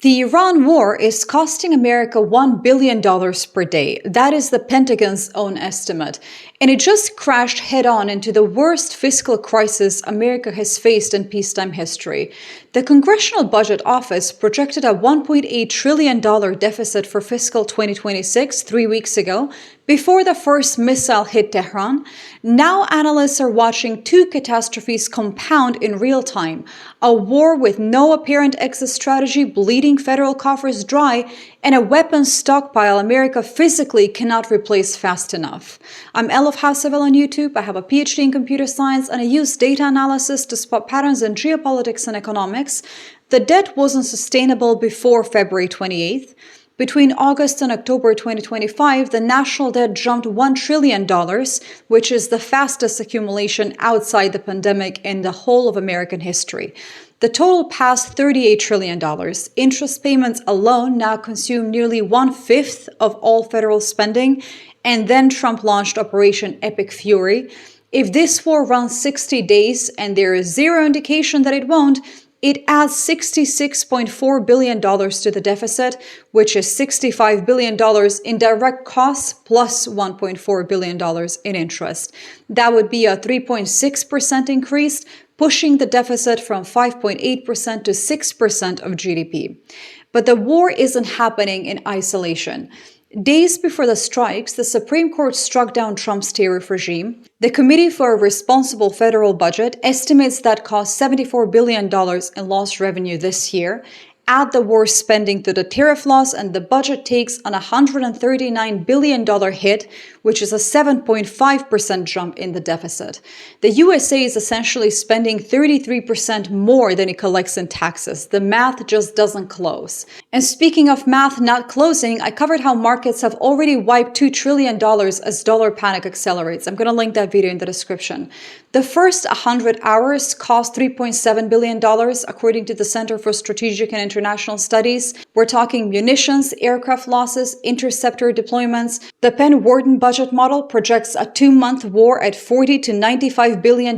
The Iran war is costing America $1 billion per day. That is the Pentagon's own estimate. And it just crashed head-on into the worst fiscal crisis America has faced in peacetime history. The Congressional Budget Office projected a $1.8 trillion deficit for fiscal 2026 3 weeks ago, before the first missile hit Tehran. Now analysts are watching two catastrophes compound in real time: a war with no apparent exit strategy bleeding federal coffers dry, and a weapons stockpile America physically cannot replace fast enough. I'm Elif Hassavel on YouTube. I have a PhD in computer science and I use data analysis to spot patterns in geopolitics and economics. The debt wasn't sustainable before February 28th. Between August and October 2025, the national debt jumped $1 trillion, which is the fastest accumulation outside the pandemic in the whole of American history. The total passed $38 trillion. Interest payments alone now consume nearly 1/5 of all federal spending, and then Trump launched Operation Epic Fury. If this war runs 60 days, and there is zero indication that it won't, it adds $66.4 billion to the deficit, which is $65 billion in direct costs plus $1.4 billion in interest. That would be a 3.6% increase, pushing the deficit from 5.8% to 6% of GDP. But the war isn't happening in isolation. Days before the strikes, the Supreme Court struck down Trump's tariff regime. The Committee for a Responsible Federal Budget estimates that cost $74 billion in lost revenue this year. Add the war spending to the tariff loss, and the budget takes an $139 billion hit, which is a 7.5% jump in the deficit. The USA is essentially spending 33% more than it collects in taxes. The math just doesn't close. And speaking of math not closing, I covered how markets have already wiped $2 trillion as dollar panic accelerates. I'm going to link that video in the description. The first 100 hours cost $3.7 billion, according to the Center for Strategic and International Studies. We're talking munitions, aircraft losses, interceptor deployments. The Penn-Wharton budget model projects a 2-month war at $40 to $95 billion,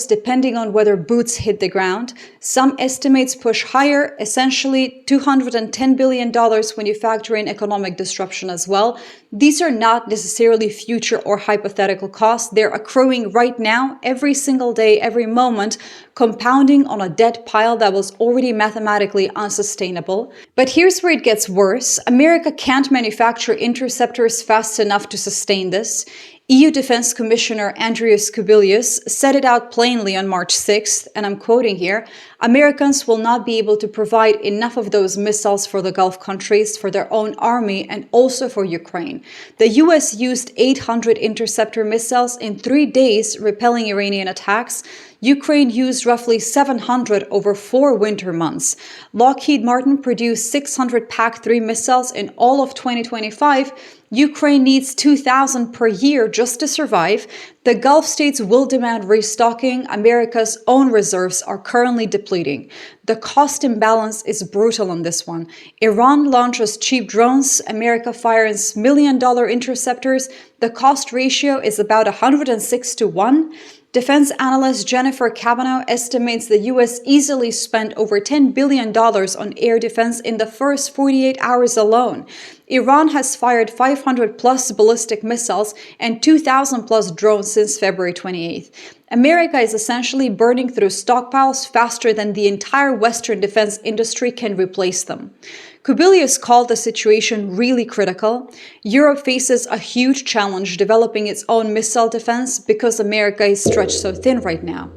depending on whether boots hit the ground. Some estimates push higher, essentially $210 billion when you factor in economic disruption as well. These are not necessarily future or hypothetical costs. They're accruing right now, every single day, every moment, compounding on a debt pile that was already mathematically unsustainable. But here's where it gets worse. America can't manufacture interceptors fast enough to sustain this. EU Defense Commissioner Andrius Kubilius said it out plainly on March 6th, and I'm quoting here: "Americans will not be able to provide enough of those missiles for the Gulf countries, for their own army, and also for Ukraine." The US used 800 interceptor missiles in 3 days, repelling Iranian attacks. Ukraine used roughly 700 over 4 winter months. Lockheed Martin produced 600 PAC-3 missiles in all of 2025. Ukraine needs 2,000 per year just to survive. The Gulf states will demand restocking. America's own reserves are currently depleting. The cost imbalance is brutal on this one. Iran launches cheap drones. America fires million-dollar interceptors. The cost ratio is about 106 to 1. Defense analyst Jennifer Cavanaugh estimates the U.S. easily spent over $10 billion on air defense in the first 48 hours alone. Iran has fired 500-plus ballistic missiles and 2,000-plus drones since February 28th. America is essentially burning through stockpiles faster than the entire Western defense industry can replace them. Kubilius called the situation really critical. Europe faces a huge challenge developing its own missile defense because America is stretched so thin right now.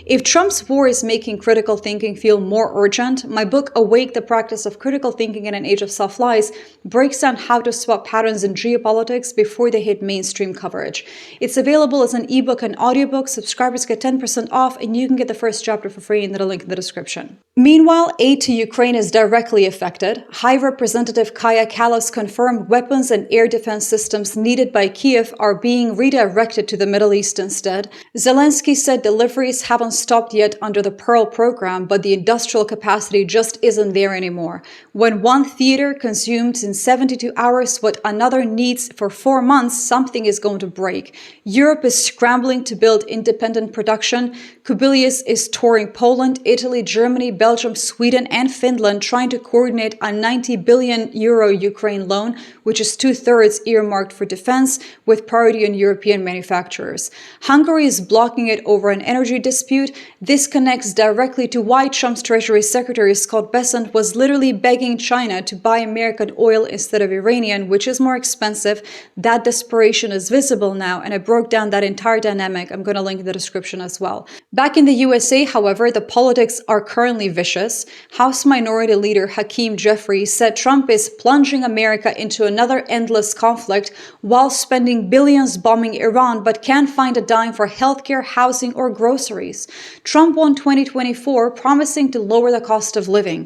If Trump's war is making critical thinking feel more urgent, my book Awake: The Practice of Critical Thinking in an Age of Self-Lies breaks down how to spot patterns in geopolitics before they hit mainstream coverage. It's available as an ebook and audiobook. Subscribers get 10% off, and you can get the first chapter for free in the link in the description. Meanwhile, aid to Ukraine is directly affected. High Representative Kaja Kallas confirmed weapons and air defense systems needed by Kyiv are being redirected to the Middle East instead. Zelensky said deliveries rates haven't stopped yet under the Pearl program, but the industrial capacity just isn't there anymore. When one theater consumes in 72 hours what another needs for 4 months, something is going to break. Europe is scrambling to build independent production. Kubilius is touring Poland, Italy, Germany, Belgium, Sweden, and Finland, trying to coordinate a 90 billion euro Ukraine loan, which is 2/3 earmarked for defense, with priority on European manufacturers. Hungary is blocking it over an energy dispute. This connects directly to why Trump's Treasury Secretary Scott Bessent was literally begging China to buy American oil instead of Iranian, which is more expensive. That desperation is visible now, and I broke down that entire dynamic. I'm going to link in the description as well. Back in the USA, however, the politics are currently vicious. House Minority Leader Hakeem Jeffries said Trump is plunging America into another endless conflict while spending billions bombing Iran, but can't find a dime for healthcare, housing, or groceries. Trump won 2024, promising to lower the cost of living.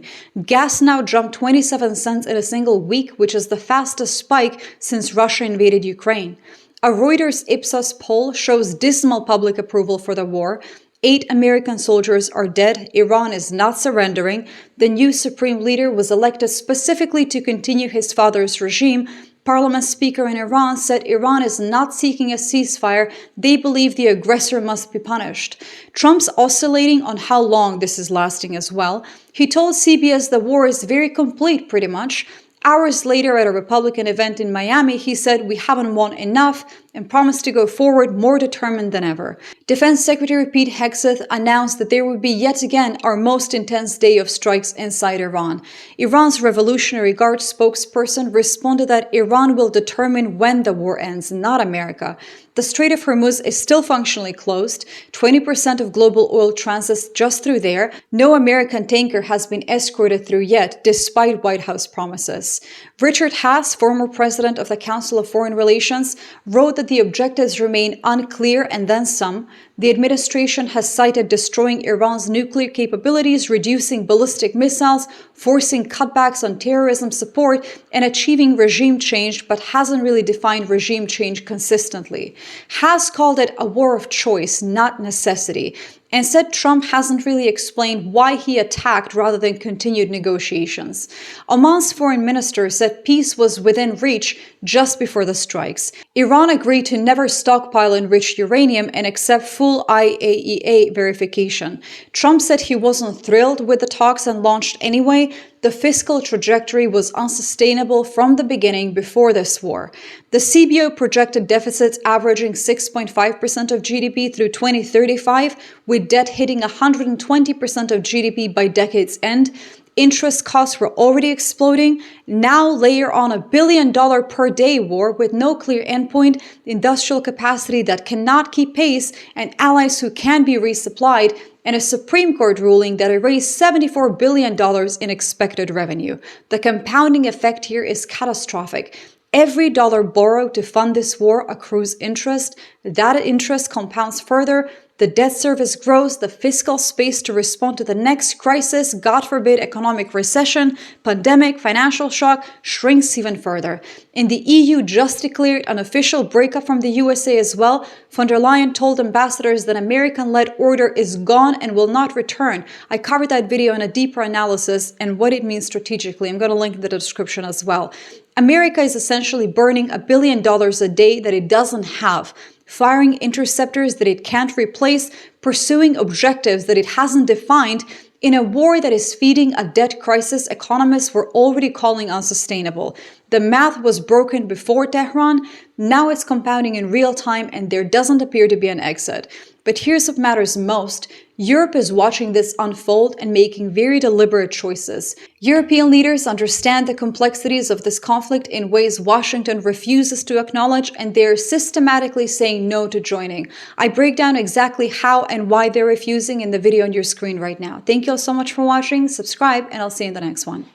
Gas now jumped 27 cents in a single week, which is the fastest spike since Russia invaded Ukraine. A Reuters Ipsos poll shows dismal public approval for the war. 8 American soldiers are dead. Iran is not surrendering. The new supreme leader was elected specifically to continue his father's regime. Parliament speaker in Iran said Iran is not seeking a ceasefire. They believe the aggressor must be punished. Trump's oscillating on how long this is lasting as well. He told CBS the war is very complete, pretty much. Hours later, at a Republican event in Miami, he said, "We haven't won enough," and promised to go forward more determined than ever. Defense Secretary Pete Hegseth announced that there would be yet again our most intense day of strikes inside Iran. Iran's Revolutionary Guard spokesperson responded that Iran will determine when the war ends, not America. The Strait of Hormuz is still functionally closed. 20% of global oil transits just through there. No American tanker has been escorted through yet, despite White House promises. Richard Haass, former president of the Council of Foreign Relations, wrote that the objectives remain unclear and then some. The administration has cited destroying Iran's nuclear capabilities, reducing ballistic missiles, forcing cutbacks on terrorism support, and achieving regime change, but hasn't really defined regime change consistently. Haass called it a war of choice, not necessity, and said Trump hasn't really explained why he attacked rather than continued negotiations. Oman's foreign minister said peace was within reach just before the strikes. Iran agreed to never stockpile enriched uranium and accept full IAEA verification. Trump said he wasn't thrilled with the talks and launched anyway. The fiscal trajectory was unsustainable from the beginning before this war. The CBO projected deficits averaging 6.5% of GDP through 2035, with debt hitting 120% of GDP by decade's end. Interest costs were already exploding. Now layer on $1 billion per day war with no clear endpoint, industrial capacity that cannot keep pace, and allies who can be resupplied, and a Supreme Court ruling that erased $74 billion in expected revenue. The compounding effect here is catastrophic. Every dollar borrowed to fund this war accrues interest. That interest compounds further. The debt service grows, the fiscal space to respond to the next crisis, God forbid economic recession, pandemic, financial shock, shrinks even further. And the EU just declared an official breakup from the USA as well. Von der Leyen told ambassadors that American-led order is gone and will not return. I covered that video in a deeper analysis and what it means strategically. I'm going to link in the description as well. America is essentially burning $1 billion a day that it doesn't have, firing interceptors that it can't replace, pursuing objectives that it hasn't defined, in a war that is feeding a debt crisis economists were already calling unsustainable. The math was broken before Tehran, now it's compounding in real time, and there doesn't appear to be an exit. But here's what matters most. Europe is watching this unfold and making very deliberate choices. European leaders understand the complexities of this conflict in ways Washington refuses to acknowledge, and they're systematically saying no to joining. I break down exactly how and why they're refusing in the video on your screen right now. Thank you all so much for watching, subscribe, and I'll see you in the next one.